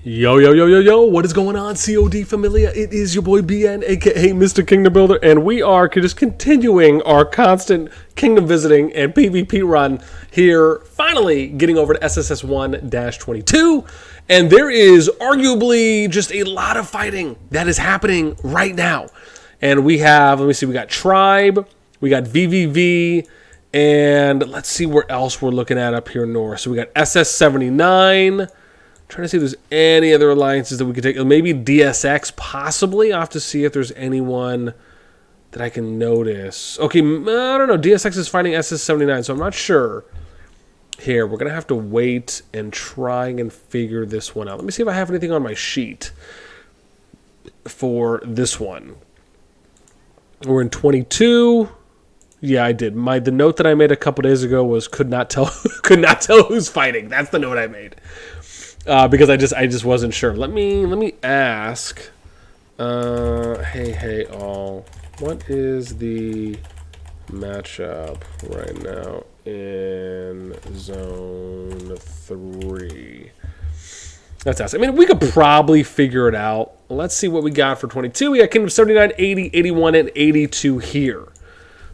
Yo, yo, yo, yo, yo, what is going on, CoD Familia? It is your boy BN, aka Mr. Kingdom Builder, and we are just continuing our constant kingdom visiting and PvP run here, finally getting over to SSS1-22, and there is arguably just a lot of fighting that is happening right now. And we have, let me see, we got TRIB, we got VvV, and let's see where else we're looking at up here north. So we got Ss79, trying to see if there's any other alliances that we could take. Maybe DSX, possibly. I'll have to see if there's anyone that I can notice. Okay, I don't know. DSX is fighting Ss79, so I'm not sure. Here, we're going to have to wait and try and figure this one out. Let me see if I have anything on my sheet for this one. We're in 22. Yeah, I did. The note that I made a couple days ago was could not tell who's fighting. That's the note I made. Because I just wasn't sure. Let me ask. Hey all, what is the matchup right now in Zone 3? Let's ask. I mean, we could probably figure it out. Let's see what we got for 22. We got Kingdom 79, 80, 81, and 82 here.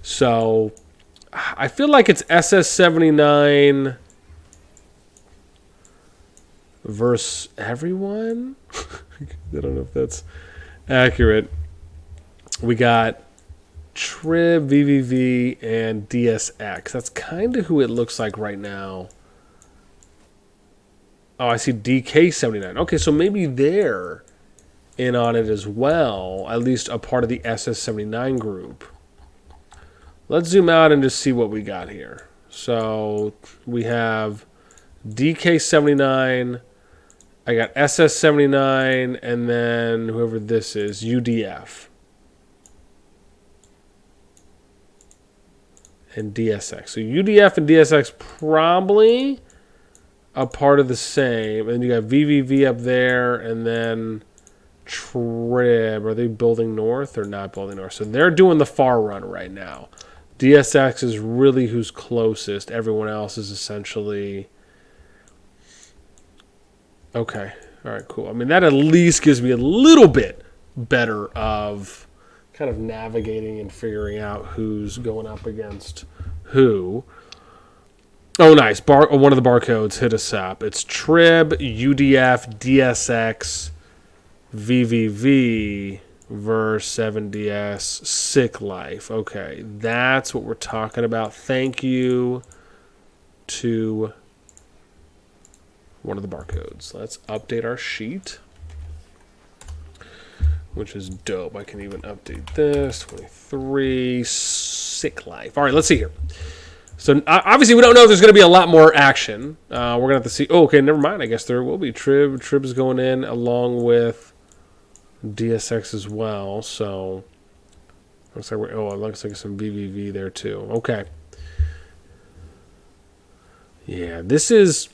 So I feel like it's SS79 versus everyone. I don't know if that's accurate. We got TRIB, VvV, and DSX. That's kind of who it looks like right now. Oh, I see DK79. Okay, so maybe they're in on it as well, at least a part of the SS79 group. Let's zoom out and just see what we got here. So we have DK79, I got SS79, and then whoever this is, UDF. And DSX. So UDF and DSX probably a part of the same. And you got VvV up there, and then TRIB. Are they building north or not building north? So they're doing the far run right now. DSX is really who's closest. Everyone else is essentially... Okay. All right, cool. I mean, that at least gives me a little bit better of kind of navigating and figuring out who's going up against who. Oh, nice. One of the barcodes hit us up. It's TRIB, UDF, DSX, VvV, verse 7DS, Sick Life. Okay, that's what we're talking about. Thank you to one of the barcodes. Let's update our sheet, which is dope. I can even update this. 23, Sick Life. All right, let's see here. So obviously we don't know if there's going to be a lot more action. We're going to have to see. Oh, okay, never mind. I guess there will be. TRIB is going in along with DSX as well. So looks like it looks like some VvV there too. Okay. Yeah, this is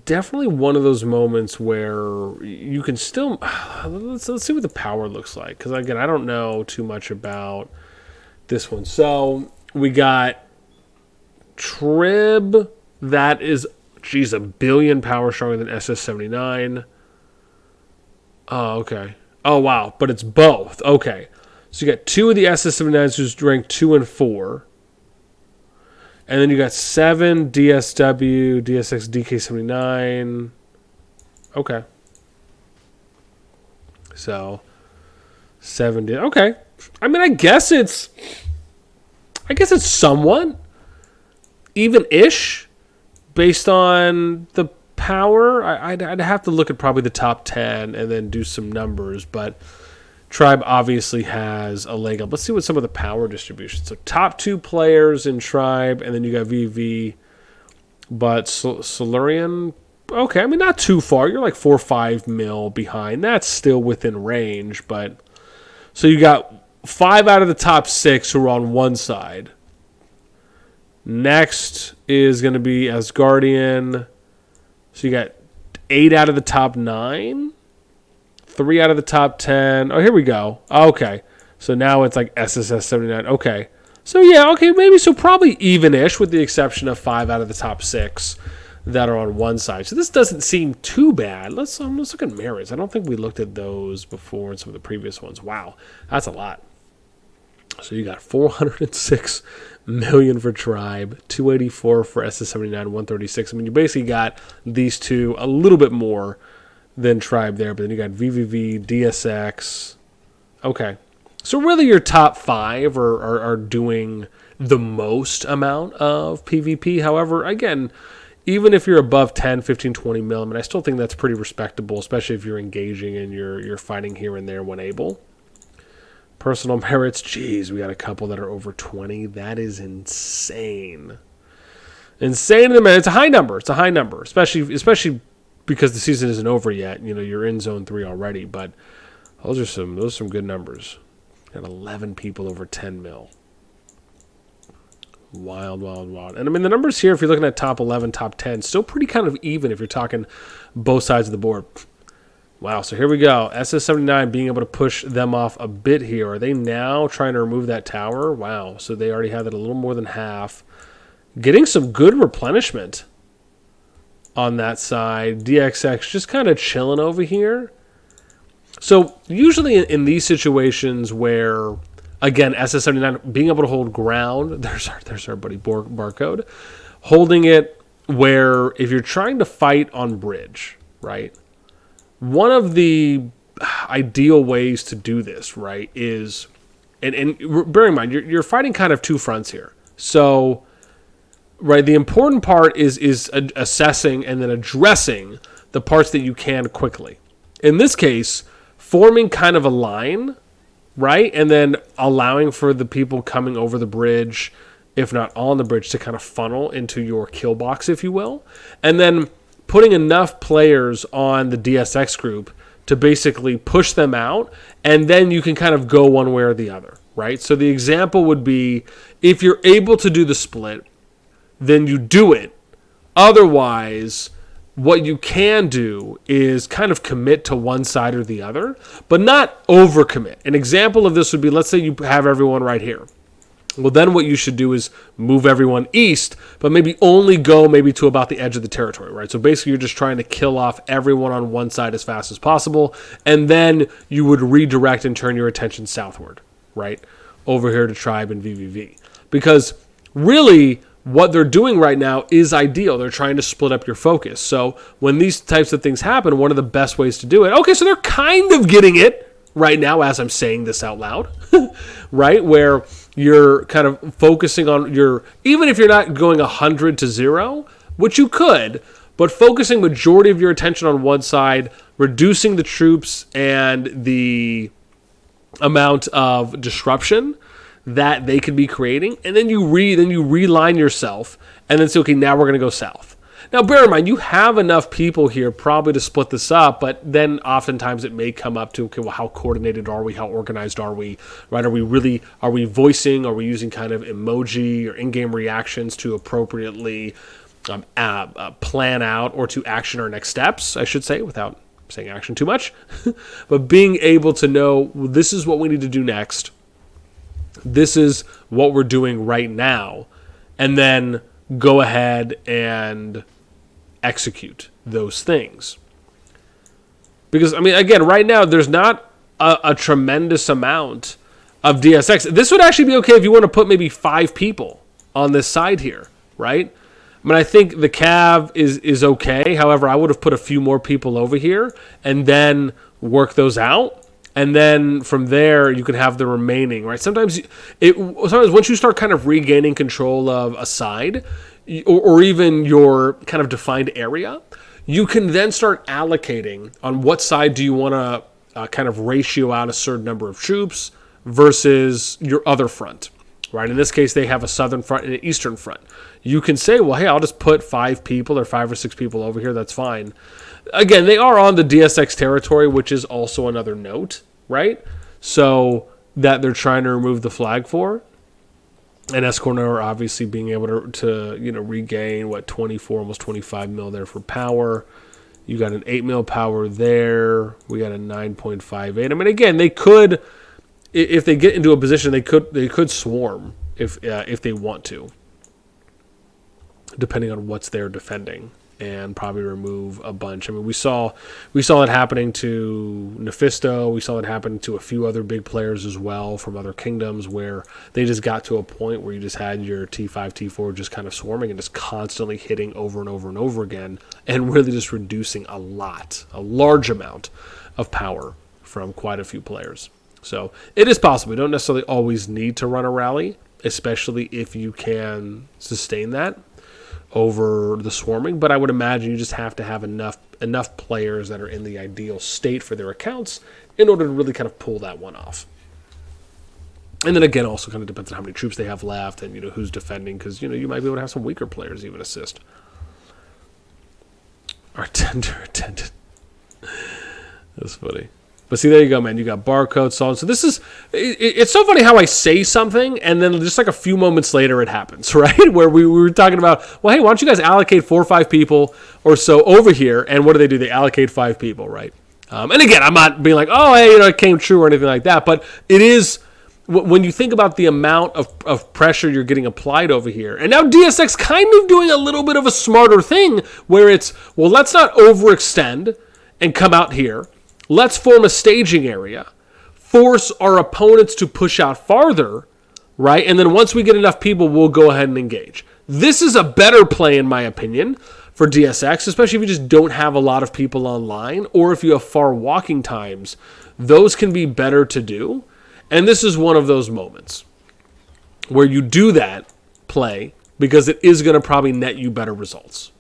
definitely one of those moments where you can still let's see what the power looks like, because again I don't know too much about this one. So we got TRIB that is, geez, 1 billion power stronger than SS79. Oh, okay. Oh, wow. But it's both. Okay. So you got 2 of the SS79s who's ranked 2 and 4. And then you got 7 DSW, DSX, DK79. Okay. So 7. Okay. I mean, I guess it's somewhat even-ish based on the power. I'd have to look at probably the top 10 and then do some numbers, but TRIB obviously has a leg up. Let's see what some of the power distribution. So top 2 players in TRIB, and then you got VV, but Solarian, okay, I mean not too far. You're like 4 or 5 mil behind. That's still within range, but so you got 5 out of the top 6 who are on one side. Next is going to be Asgardian. So you got 8 out of the top 9. 3 out of the top 10. Oh, here we go. Okay. So now it's like SSS79. Okay. So yeah, okay, maybe so probably even-ish with the exception of 5 out of the top 6 that are on one side. So this doesn't seem too bad. Let's look at merits. I don't think we looked at those before in some of the previous ones. Wow, that's a lot. So you got 406 million for TRIB, 284 for SS79, 136. I mean, you basically got these two a little bit more than TRIB there, but then you got VvV, DSX. Okay. So really your top 5 are doing the most amount of PvP. However, again, even if you're above 10, 15, 20 mil, I mean, I still think that's pretty respectable, especially if you're engaging and you're fighting here and there when able. Personal merits, geez, we got a couple that are over 20. That is insane. Insane in the minute. It's a high number. It's a high number, especially because the season isn't over yet. You know, you're in zone 3 already, but those are some good numbers. Got 11 people over 10 mil. Wild, wild, wild. And I mean, the numbers here, if you're looking at top 11, top 10, still pretty kind of even if you're talking both sides of the board. Wow, so here we go. SS79 being able to push them off a bit here. Are they now trying to remove that tower? Wow, so they already have it a little more than half. Getting some good replenishment on that side. DSX just kind of chilling over here. So usually in these situations where, again, SS79 being able to hold ground, there's our buddy Barcode, holding it where if you're trying to fight on bridge, right? One of the ideal ways to do this, right, is, and bear in mind, you're fighting kind of two fronts here. So, right, the important part is assessing and then addressing the parts that you can quickly. In this case, forming kind of a line, right, and then allowing for the people coming over the bridge, if not on the bridge, to kind of funnel into your kill box, if you will, and then putting enough players on the DSX group to basically push them out, and then you can kind of go one way or the other, right? So the example would be, if you're able to do the split, then you do it. Otherwise, what you can do is kind of commit to one side or the other, but not overcommit. An example of this would be, let's say you have everyone right here. Well, then what you should do is move everyone east, but maybe only go to about the edge of the territory, right? So basically you're just trying to kill off everyone on one side as fast as possible, and then you would redirect and turn your attention southward, right? Over here to TRIB and VvV. Because really what they're doing right now is ideal. They're trying to split up your focus. So when these types of things happen, one of the best ways to do it, okay, so they're kind of getting it right now as I'm saying this out loud, right? Where you're kind of focusing on even if you're not going 100 to 0, which you could, but focusing majority of your attention on one side, reducing the troops and the amount of disruption that they could be creating, and then you reline yourself, and then say, okay, now we're going to go south. Now, bear in mind, you have enough people here probably to split this up, but then oftentimes it may come up to, okay, well, how coordinated are we? How organized are we? Right? Are we voicing? Are we using kind of emoji or in-game reactions to appropriately plan out or to action our next steps, I should say, without saying action too much. But being able to know, well, this is what we need to do next. This is what we're doing right now. And then go ahead and execute those things. Because, I mean, again, right now, there's not a tremendous amount of DSX. This would actually be okay if you want to put maybe 5 people on this side here, right? I mean, I think the Cav is okay. However, I would have put a few more people over here and then work those out. And then from there, you can have the remaining, right? Sometimes once you start kind of regaining control of a side or even your kind of defined area, you can then start allocating on what side do you want to kind of ratio out a certain number of troops versus your other front, right? In this case, they have a southern front and an eastern front. You can say, well, hey, I'll just put 5 people or 5 or 6 people over here. That's fine. Again, they are on the DSX territory, which is also another note, right? So that they're trying to remove the flag for. And Escornor obviously being able to regain, 24, almost 25 mil there for power. You got an 8 mil power there. We got a 9.58. I mean, again, they could, if they get into a position, they could swarm if they want to, depending on what's they're defending. and probably remove a bunch. I mean, we saw it happening to Nephisto. We saw it happen to a few other big players as well from other kingdoms, where they just got to a point where you just had your T5, T4 just kind of swarming and just constantly hitting over and over and over again, and really just reducing a large amount of power from quite a few players. So it is possible. You don't necessarily always need to run a rally, especially if you can sustain that over the swarming, but I would imagine you just have to have enough players that are in the ideal state for their accounts in order to really kind of pull that one off. And then again, also kind of depends on how many troops they have left and who's defending, because you might be able to have some weaker players even assist. Our tender attendant. That's funny. But see, there you go, man. You got barcode, so on. So this is, it's so funny how I say something, and then just like a few moments later it happens, right? Where we were talking about, well, hey, why don't you guys allocate 4 or 5 people or so over here, and what do? They allocate 5 people, right? And again, I'm not being like, oh, hey, it came true or anything like that, but it is, when you think about the amount of pressure you're getting applied over here, and now DSX kind of doing a little bit of a smarter thing, where it's, well, let's not overextend and come out here. Let's form a staging area, force our opponents to push out farther, right? And then once we get enough people, we'll go ahead and engage. This is a better play, in my opinion, for DSX, especially if you just don't have a lot of people online, or if you have far walking times. Those can be better to do. And this is one of those moments where you do that play because it is going to probably net you better results.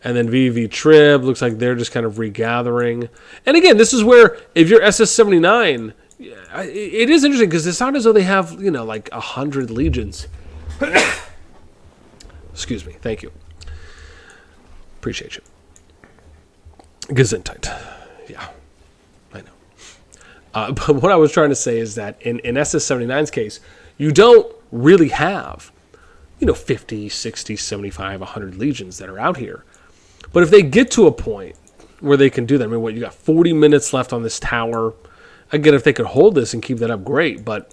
And then VvV TRIB, looks like they're just kind of regathering. And again, this is where, if you're SS79, it is interesting because it's not as though they have, like 100 legions. Excuse me. Thank you. Appreciate you. Gesundheit. Yeah, I know. But what I was trying to say is that in SS79's case, you don't really have, 50, 60, 75, 100 legions that are out here. But if they get to a point where they can do that, I mean, you got 40 minutes left on this tower. Again, if they could hold this and keep that up, great. But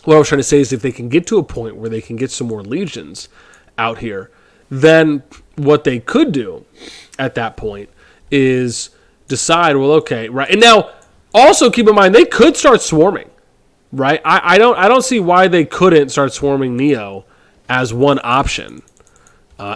what I was trying to say is if they can get to a point where they can get some more legions out here, then what they could do at that point is decide, well, okay, right. And now, also keep in mind, they could start swarming, right? I don't see why they couldn't start swarming Neo as one option.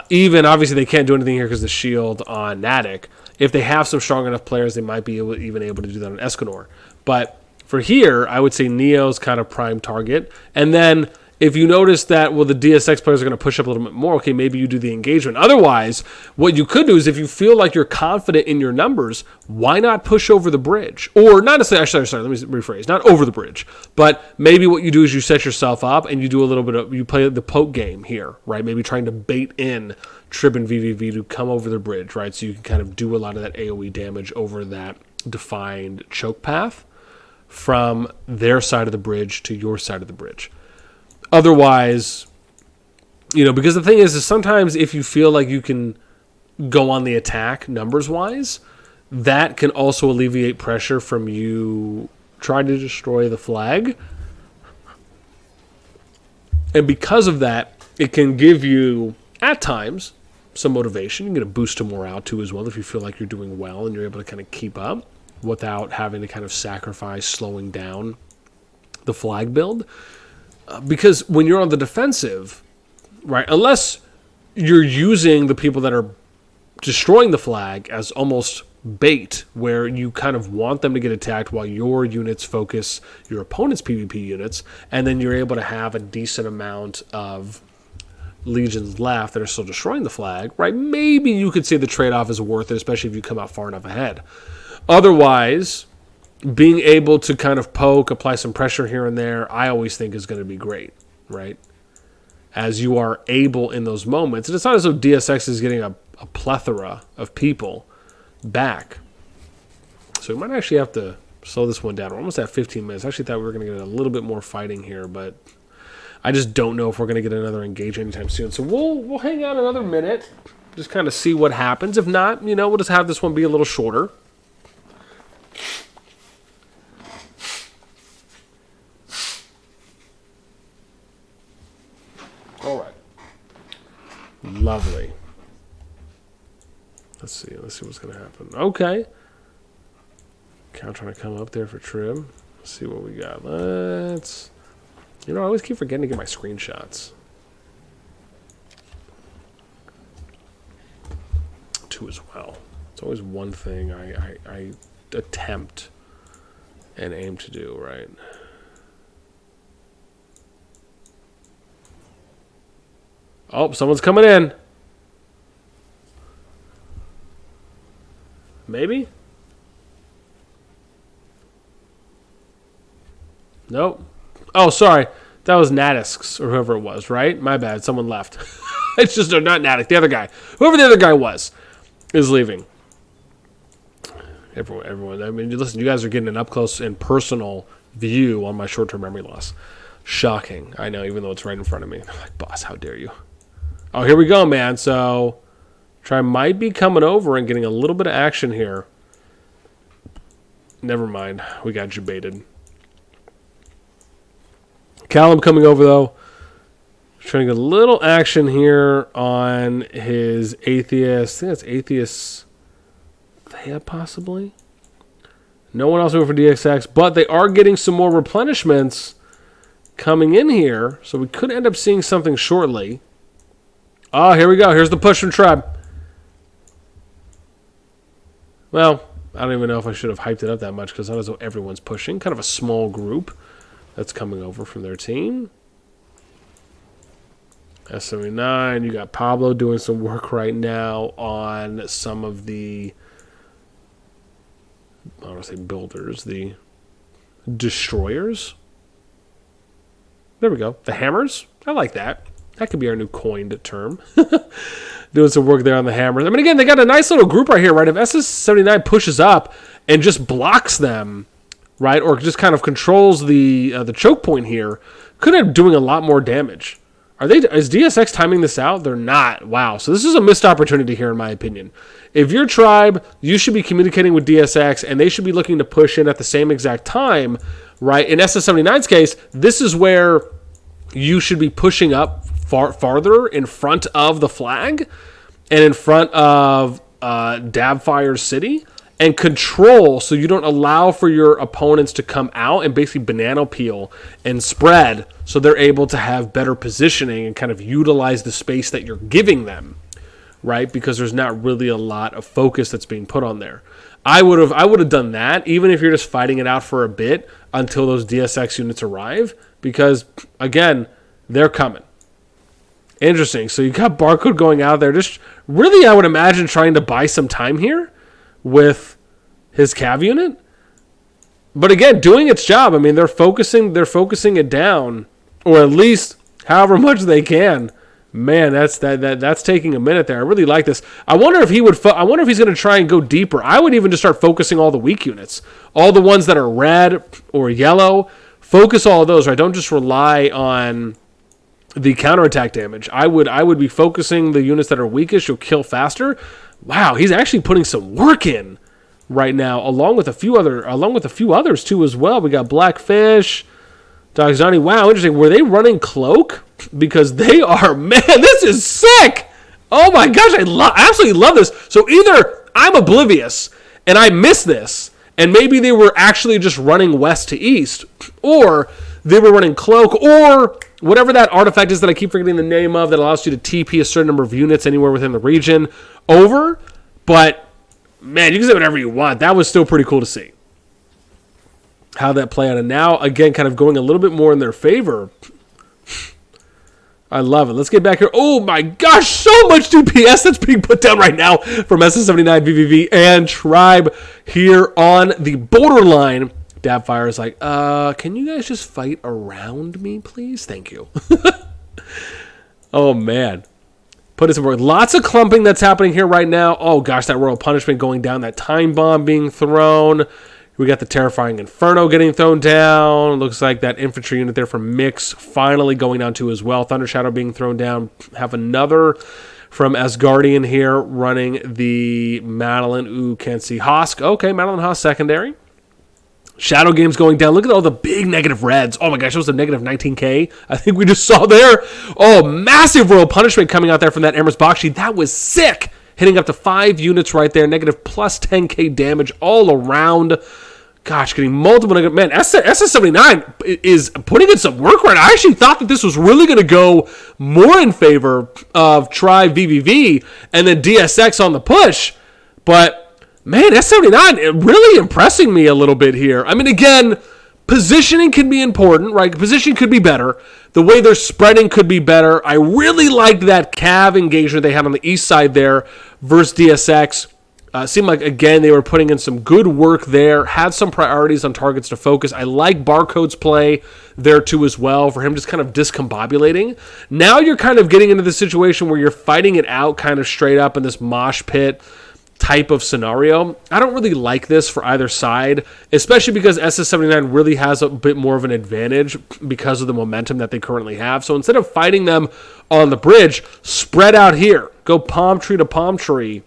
Even, obviously, they can't do anything here because the shield on Natick. If they have some strong enough players, they might be even able to do that on Escanor. But for here, I would say Neo's kind of prime target. And then if you notice that, well, the DSX players are going to push up a little bit more, okay, maybe you do the engagement. Otherwise, what you could do is if you feel like you're confident in your numbers, why not push over the bridge? Or not necessarily, sorry, let me rephrase, not over the bridge. But maybe what you do is you set yourself up and you do a little bit of, you play the poke game here, right? Maybe trying to bait in TRIB and VvV to come over the bridge, right? So you can kind of do a lot of that AoE damage over that defined choke path from their side of the bridge to your side of the bridge. Otherwise, because the thing is sometimes if you feel like you can go on the attack numbers-wise, that can also alleviate pressure from you trying to destroy the flag. And because of that, it can give you, at times, some motivation. You can get a boost to morale, too, as well, if you feel like you're doing well and you're able to kind of keep up without having to kind of sacrifice slowing down the flag build. Because when you're on the defensive, right, unless you're using the people that are destroying the flag as almost bait, where you kind of want them to get attacked while your units focus your opponent's PvP units, and then you're able to have a decent amount of legions left that are still destroying the flag, right, maybe you could say the trade-off is worth it, especially if you come out far enough ahead. Otherwise, being able to kind of poke, apply some pressure here and there, I always think is going to be great, right? As you are able in those moments. And it's not as though DSX is getting a plethora of people back. So we might actually have to slow this one down. We're almost at 15 minutes. I actually thought we were going to get a little bit more fighting here, but I just don't know if we're going to get another engage anytime soon. So we'll hang out another minute, just kind of see what happens. If not, we'll just have this one be a little shorter. All right. Lovely. Let's see what's going to happen. Okay. Cow trying to come up there for TRIB. Let's see what we got. Let's... You know, I always keep forgetting to get my screenshots. 2 as well. It's always one thing I attempt and aim to do, right? Oh, someone's coming in. Maybe? Nope. Oh, sorry. That was Natix or whoever it was, right? My bad. Someone left. It's just not Natix. The other guy. Whoever the other guy was is leaving. Everyone. I mean, listen, you guys are getting an up-close and personal view on my short-term memory loss. Shocking. I know, even though it's right in front of me. I'm like, boss, how dare you? Oh, here we go, man. So, TRIB might be coming over and getting a little bit of action here. Never mind. We got you baited. Callum coming over, though. Trying to get a little action here on his Atheist. I think that's Atheist Thea, possibly. No one else over for DSX, but they are getting some more replenishments coming in here, so we could end up seeing something shortly. Oh, here we go. Here's the push from TRIB. Well, I don't even know if I should have hyped it up that much because not as though everyone's pushing. Kind of a small group that's coming over from their team. Ss79, you got Pablo doing some work right now on some of the, I don't want to say builders, the destroyers. There we go. The hammers. I like that. That could be our new coined term. Doing some work there on the hammers. I mean, again, they got a nice little group right here, right? If Ss79 pushes up and just blocks them, right, or just kind of controls the choke point here, could end up doing a lot more damage. Is DSX timing this out? They're not. Wow. So this is a missed opportunity here, in my opinion. If you're TRIB, you should be communicating with DSX, and they should be looking to push in at the same exact time, right? In Ss79's case, this is where you should be pushing up farther in front of the flag and in front of Dabfire's city and control so you don't allow for your opponents to come out and basically banana peel and spread so they're able to have better positioning and kind of utilize the space that you're giving them, right? Because there's not really a lot of focus that's being put on there. I would have done that even if you're just fighting it out for a bit until those DSX units arrive because, again, they're coming. Interesting. So you got Barcode going out there. Just really, I would imagine, trying to buy some time here with his Cav unit. But again, doing its job. I mean, they're focusing it down, or at least however much they can. Man, that's taking a minute there. I really like this. I wonder if I wonder if he's going to try and go deeper. I would even just start focusing all the weak units, all the ones that are red or yellow. Focus all of those. Right? Don't just rely on the counterattack damage. I would be focusing the units that are weakest. You'll kill faster. Wow, he's actually putting some work in right now, along with a few others too as well. We got Blackfish, Dogzani. Wow, interesting. Were they running Cloak? Because they are, man, this is sick. Oh my gosh, I absolutely love this. So either I'm oblivious and I miss this, and maybe they were actually just running west to east, or they were running Cloak, or whatever that artifact is that I keep forgetting the name of that allows you to TP a certain number of units anywhere within the region over. But, man, you can say whatever you want. That was still pretty cool to see how that played out. And now, again, kind of going a little bit more in their favor. I love it. Let's get back here. Oh, my gosh, so much DPS that's being put down right now from Ss79, VvV, and TRIB here on the borderline. Dabfire is like, can you guys just fight around me, please? Thank you. Oh, man. Put it some work. Lots of clumping that's happening here right now. Oh, gosh, that Royal Punishment going down. That Time Bomb being thrown. We got the Terrifying Inferno getting thrown down. Looks like that infantry unit there from Mix finally going down too as well. Thunder Shadow being thrown down. Have another from Asgardian here running the Madeline. Ooh, can't see. Hosk. Okay, Madeline Hosk secondary. Shadow Game's going down. Look at all the big negative reds. Oh my gosh, it was a negative 19K. I think we just saw there. Oh, massive royal punishment coming out there from that Emrys Bakshi. That was sick. Hitting up to 5 units right there. Negative plus 10K damage all around. Gosh, getting multiple negative. Man, SS79 is putting in some work right now. I actually thought that this was really going to go more in favor of TRIB VvV and then DSX on the push. But man, S79 really impressing me a little bit here. I mean, again, positioning can be important, right? Position could be better. The way they're spreading could be better. I really liked that Cav engagement they had on the east side there versus DSX. Seemed like, again, they were putting in some good work there, had some priorities on targets to focus. I like Barcode's play there, too, as well, for him just kind of discombobulating. Now you're kind of getting into the situation where you're fighting it out kind of straight up in this mosh pit type of scenario. I don't really like this for either side, especially because SS79 really has a bit more of an advantage because of the momentum that they currently have. So instead of fighting them on the bridge, spread out here. Go palm tree to palm tree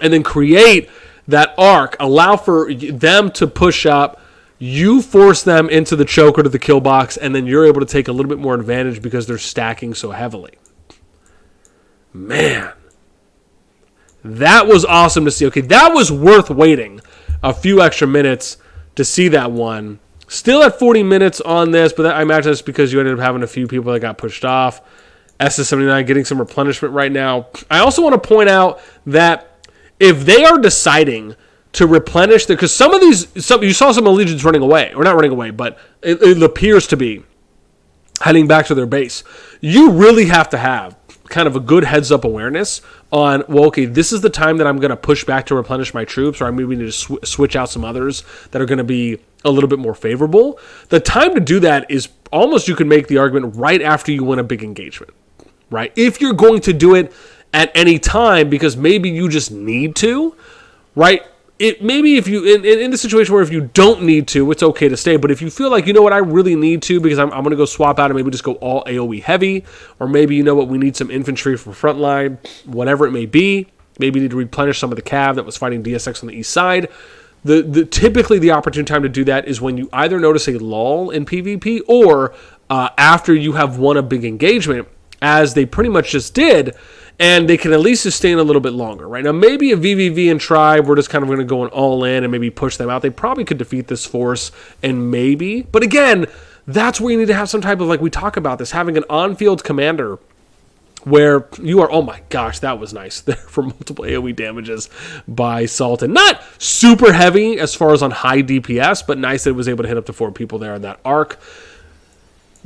and then create that arc. Allow for them to push up. You force them into the choker to the kill box, and then you're able to take a little bit more advantage because they're stacking so heavily. Man. That was awesome to see. Okay, that was worth waiting a few extra minutes to see that one. Still at 40 minutes on this, but I imagine that's because you ended up having a few people that got pushed off. SS79 getting some replenishment right now. I also want to point out that if they are deciding to replenish, because some of these, you saw some Allegiance running away, or not running away, but it appears to be heading back to their base. You really have to have kind of a good heads-up awareness on, well, okay, this is the time that I'm going to push back to replenish my troops, or I maybe need to switch out some others that are going to be a little bit more favorable. The time to do that is almost, you can make the argument, right after you win a big engagement, right? If you're going to do it at any time because maybe you just need to, right? It maybe if you in the situation where if you don't need to, it's okay to stay. But if you feel like, you know what, I really need to because I'm going to go swap out and maybe just go all AoE heavy, or maybe, you know what, we need some infantry for frontline, whatever it may be. Maybe you need to replenish some of the cav that was fighting DSX on the east side. Typically the opportune time to do that is when you either notice a lull in PvP or after you have won a big engagement, as they pretty much just did. And they can at least sustain a little bit longer, right? Now, maybe a VvV and TRIB, we're just kind of going to go all in and maybe push them out. They probably could defeat this force, and maybe. But again, that's where you need to have some type of, like we talk about this, having an on-field commander where you are, oh my gosh, that was nice there for multiple AoE damages by Sultan. Not super heavy as far as on high DPS, but nice that it was able to hit up to 4 people there in that arc.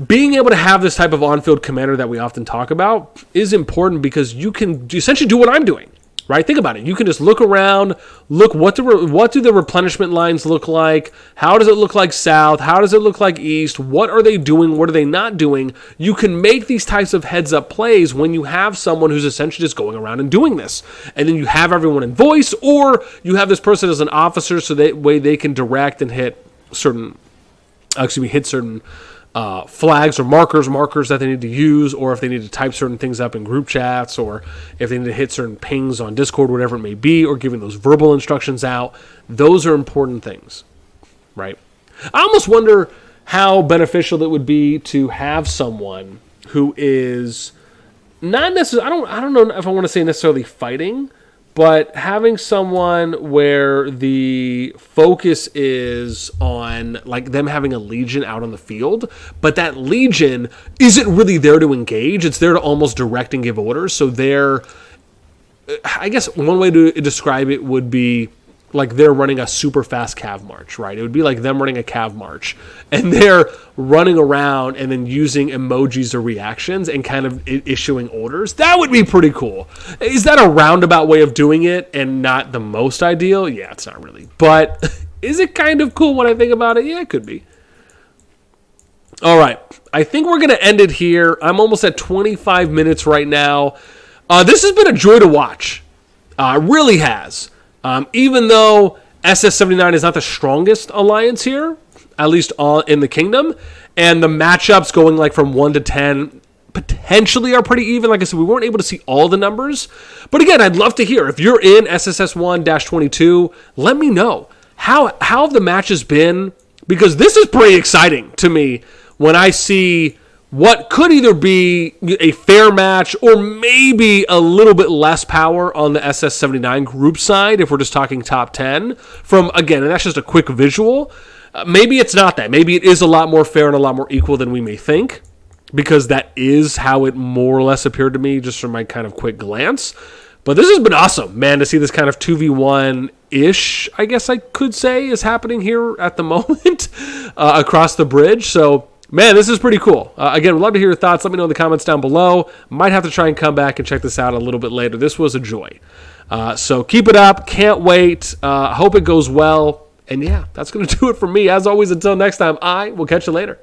Being able to have this type of on-field commander that we often talk about is important because you can essentially do what I'm doing, right? Think about it. You can just look around, look, what do the replenishment lines look like? How does it look like south? How does it look like east? What are they doing? What are they not doing? You can make these types of heads-up plays when you have someone who's essentially just going around and doing this. And then you have everyone in voice, or you have this person as an officer so that way they can direct and hit certain flags or markers that they need to use, or if they need to type certain things up in group chats, or if they need to hit certain pings on Discord, whatever it may be, or giving those verbal instructions out. Those are important things, right? I almost wonder how beneficial it would be to have someone who is not necessarily, I don't know if I want to say necessarily fighting, but having someone where the focus is on, like, them having a legion out on the field, but that legion isn't really there to engage. It's there to almost direct and give orders. So they're, I guess one way to describe it would be like they're running a super fast cav march, right? It would be like them running a cav march, and they're running around and then using emojis or reactions and kind of issuing orders. That would be pretty cool. Is that a roundabout way of doing it and not the most ideal? Yeah, it's not really. But is it kind of cool when I think about it? Yeah, it could be. All right. I think we're going to end it here. I'm almost at 25 minutes right now. This has been a joy to watch. It really has. Even though SS79 is not the strongest alliance here, at least in the kingdom, and the matchups going like from 1 to 10 potentially are pretty even. Like I said, we weren't able to see all the numbers. But again, I'd love to hear. If you're in SSS1-22, let me know. How have the matches been? because this is pretty exciting to me when I see what could either be a fair match or maybe a little bit less power on the SS79 group side if we're just talking top 10 from, again, and that's just a quick visual. Maybe it's not that. Maybe it is a lot more fair and a lot more equal than we may think, because that is how it more or less appeared to me just from my kind of quick glance. But this has been awesome, man, to see this kind of 2v1-ish, I guess I could say, is happening here at the moment across the bridge. So, man, this is pretty cool. Again, we'd love to hear your thoughts. Let me know in the comments down below. Might have to try and come back and check this out a little bit later. This was a joy. So keep it up. Can't wait. Hope it goes well. And yeah, that's going to do it for me. As always, until next time, I will catch you later.